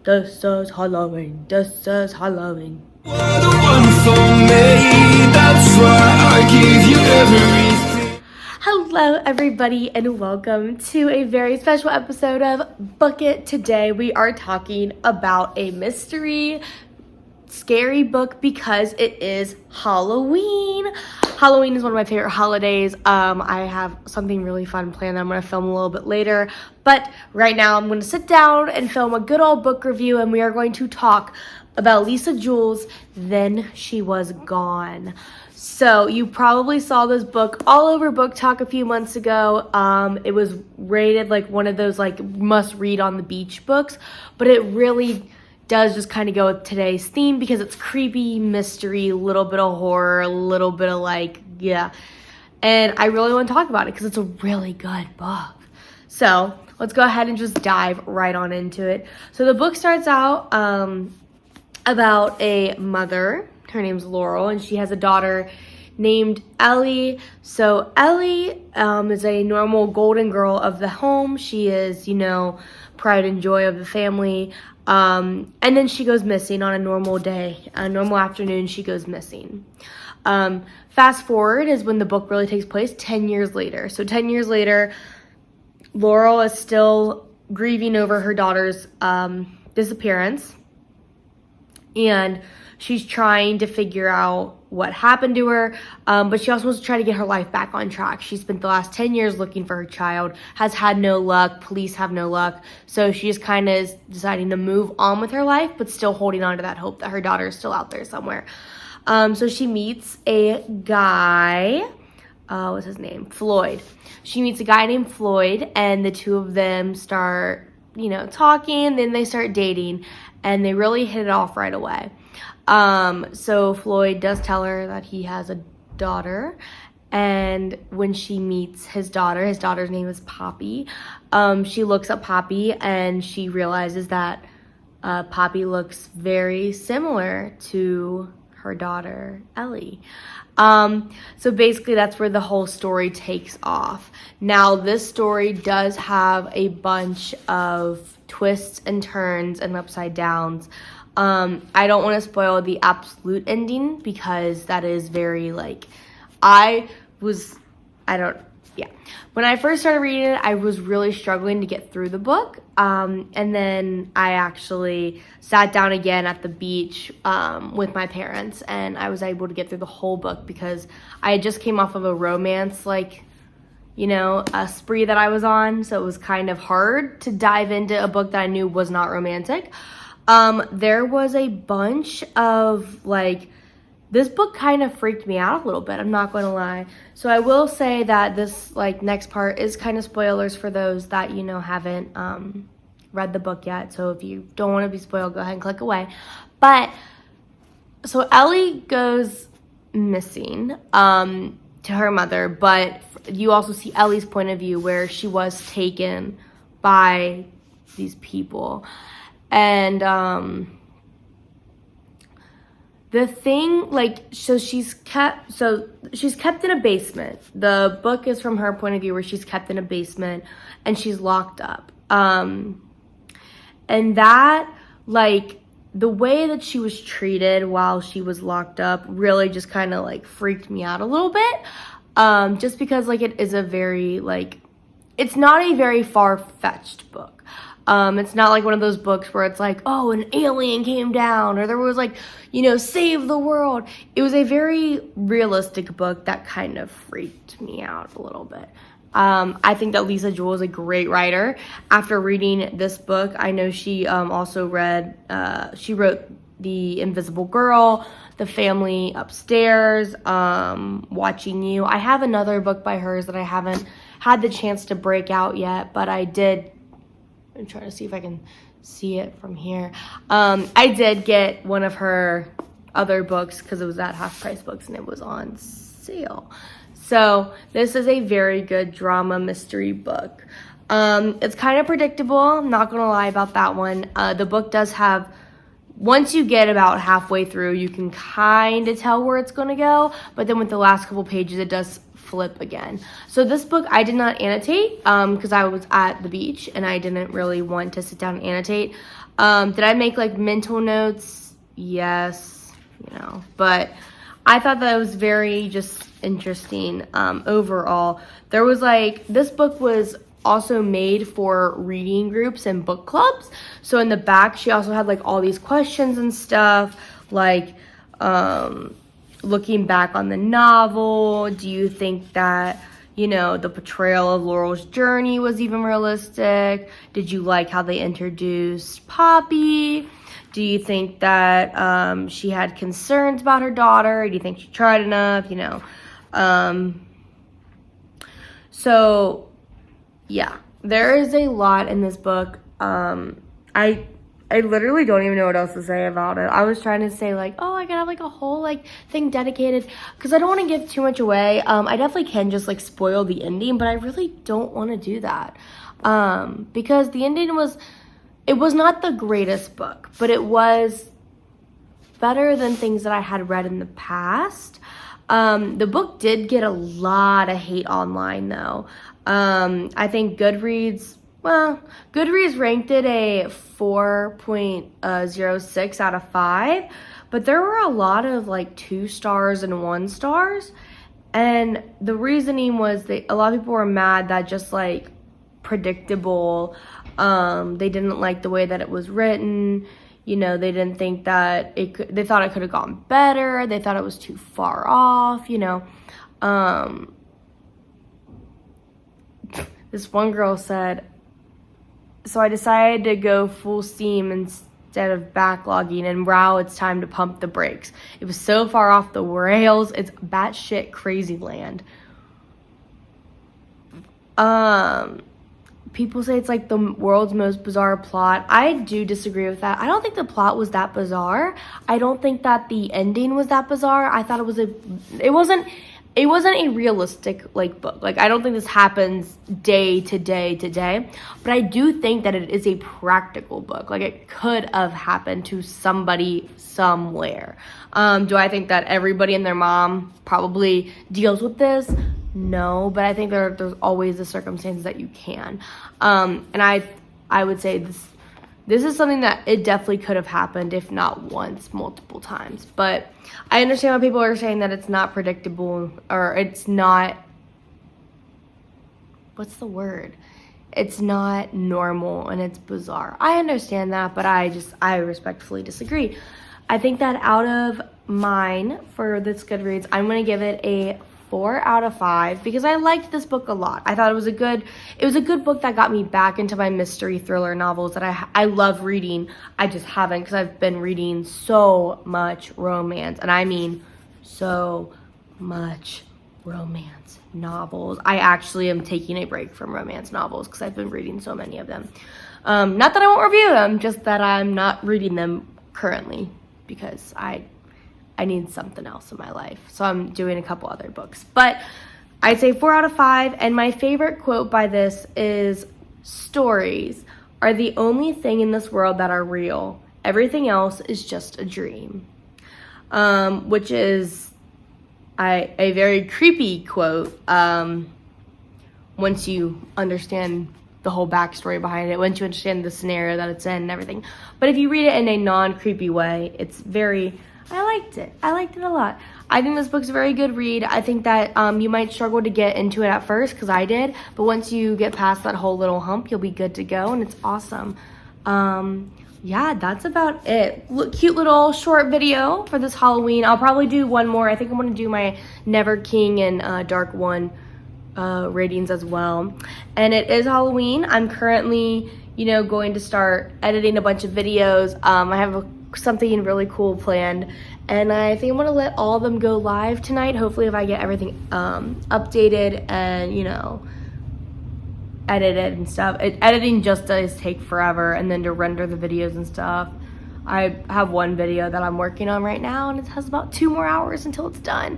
This is Halloween. This is Halloween. You're the one for me, that's why I give you everything. Hello, everybody, and welcome to a very special episode of Book It. Today, we are talking about a mystery, scary book because it is Halloween. Halloween is one of my favorite holidays. I have something really fun planned that I'm going to film a little bit later. But right now, I'm going to sit down and film a good old book review, and we are going to talk about Lisa Jewell's Then She Was Gone. So you probably saw this book all over Book Talk a few months ago. It was rated like one of those like must read on the beach books, but it really does just kind of go with today's theme because it's creepy, mystery, a little bit of horror, a little bit of like, yeah. And I really want to talk about it because it's a really good book. So let's go ahead and just dive right on into it. So the book starts out about a mother. Her name's Laurel, and she has a daughter named Ellie. So Ellie is a normal golden girl of the home. She is, pride and joy of the family. And then she goes missing on a normal day, a normal afternoon, she goes missing. Fast forward is when the book really takes place 10 years later. So 10 years later, Laurel is still grieving over her daughter's disappearance. And she's trying to figure out what happened to her, but she also wants to try to get her life back on track. She spent the last 10 years looking for her child, has had no luck, police have no luck, so she just kind of is deciding to move on with her life, but still holding on to that hope that her daughter is still out there somewhere. So she meets a guy, what's his name? Floyd. She meets a guy named Floyd, and the two of them start, talking, then they start dating, and they really hit it off right away. So Floyd does tell her that he has a daughter, and when she meets his daughter's name is Poppy. She looks at Poppy and she realizes that Poppy looks very similar to her daughter, Ellie. So basically that's where the whole story takes off. Now, this story does have a bunch of twists and turns and upside downs. I don't want to spoil the absolute ending because that is very when I first started reading it, I was really struggling to get through the book. And then I actually sat down again at the beach with my parents, and I was able to get through the whole book because I just came off of a romance, a spree that I was on. So it was kind of hard to dive into a book that I knew was not romantic. There was a bunch of this book kind of freaked me out a little bit, I'm not going to lie. So I will say that this next part is kind of spoilers for those that haven't read the book yet. So if you don't want to be spoiled, go ahead and click away. But so Ellie goes missing to her mother, but you also see Ellie's point of view where she was taken by these people. And the thing, so she's kept in a basement. The book is from her point of view where she's kept in a basement and she's locked up. And that, the way that she was treated while she was locked up really just kind of freaked me out a little bit. Just because it is a very it's not a very far-fetched book. It's not like one of those books where it's oh, an alien came down, or there was save the world. It was a very realistic book that kind of freaked me out a little bit. I think that Lisa Jewell is a great writer. After reading this book, I know she also she wrote The Invisible Girl, The Family Upstairs, Watching You. I have another book by hers that I haven't had the chance to break out yet, but I did. I'm trying to see if I can see it from here. I did get one of her other books because it was at Half Price Books and it was on sale. So this is a very good drama mystery book. It's kind of predictable. I'm not going to lie about that one. The book does have, once you get about halfway through, you can kind of tell where it's going to go. But then with the last couple pages, it does flip again. So this book I did not annotate because I was at the beach and I didn't really want to sit down and annotate. Did I make like mental notes? Yes, but I thought that it was very just interesting overall. There was like, this book was also made for reading groups and book clubs. So in the back, she also had like all these questions and stuff, like looking back on the novel, do you think that the portrayal of Laurel's journey was even realistic? Did you like how they introduced Poppy? Do you think that she had concerns about her daughter? Do you think she tried enough? So yeah, there is a lot in this book. I literally don't even know what else to say about it. I was trying to say like, oh, I could have like a whole like thing dedicated, because I don't want to give too much away. I definitely can just like spoil the ending, but I really don't want to do that. Because the ending was not the greatest book, but it was better than things that I had read in the past. The book did get a lot of hate online though. I think Goodreads ranked it a 4.06 out of 5, but there were a lot of like 2 stars and 1 stars. And the reasoning was that a lot of people were mad that just like predictable, they didn't like the way that it was written. They didn't think that they thought it could have gone better. They thought it was too far off, This one girl said, so I decided to go full steam instead of backlogging, and wow, it's time to pump the brakes. It was so far off the rails. It's batshit crazy land. People say it's like the world's most bizarre plot. I do disagree with that. I don't think the plot was that bizarre. I don't think that the ending was that bizarre. I thought it wasn't a realistic like book. Like, I don't think this happens day to day to day, but I do think that it is a practical book. Like, it could have happened to somebody somewhere. Do I think that everybody and their mom probably deals with this? No, but I think there's always the circumstances that you can. And I would say this is something that it definitely could have happened, if not once, multiple times. But I understand why people are saying that it's not predictable, or it's not, what's the word? It's not normal and it's bizarre. I understand that, but I respectfully disagree. I think that out of mine for this Goodreads, I'm going to give it a 4 out of 5 because I liked this book a lot. I thought it was a good book that got me back into my mystery thriller novels that I love reading. I just haven't, because I've been reading so much romance, and I mean so much romance novels. I actually am taking a break from romance novels because I've been reading so many of them. Not that I won't review them, just that I'm not reading them currently because I need something else in my life. So I'm doing a couple other books. But I'd say 4 out of 5. And my favorite quote by this is, "Stories are the only thing in this world that are real. Everything else is just a dream." Which is a very creepy quote once you understand the whole backstory behind it, once you understand the scenario that it's in and everything. But if you read it in a non-creepy way, it's very... I liked it a lot. I think this book's a very good read. I think that you might struggle to get into it at first, because I did, but once you get past that whole little hump, you'll be good to go, and it's awesome. Yeah, that's about it. Cute little short video for this Halloween. I'll probably do one more. I think I'm going to do my Never King and Dark One ratings as well. And it is Halloween. I'm currently, going to start editing a bunch of videos. I have something really cool planned, and I think I'm gonna let all of them go live tonight, hopefully, if I get everything updated and edited and stuff. Editing just does take forever, and then to render the videos and stuff. I have one video that I'm working on right now, and it has about 2 more hours until it's done.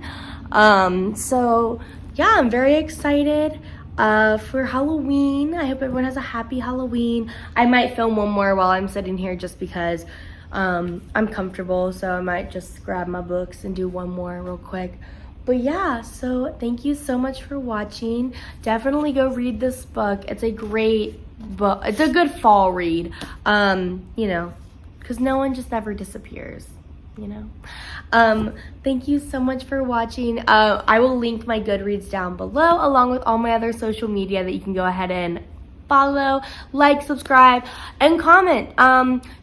So yeah, I'm very excited for Halloween. I hope everyone has a happy Halloween. I might film one more while I'm sitting here just because I'm comfortable, so I might just grab my books and do one more real quick. But yeah, so thank you so much for watching. Definitely go read this book. It's a great but it's a good fall read. You know, because no one just ever disappears, you know. Thank you so much for watching. I will link my Goodreads down below, along with all my other social media that you can go ahead and follow, like, subscribe, and comment.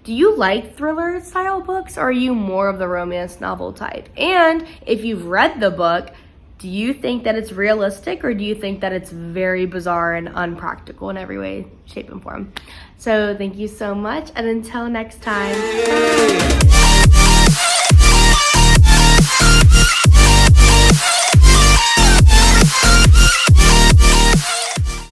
Do you like thriller style books, or are you more of the romance novel type? And if you've read the book, do you think that it's realistic, or do you think that it's very bizarre and unpractical in every way, shape, and form? So thank you so much, and until next time. Bye.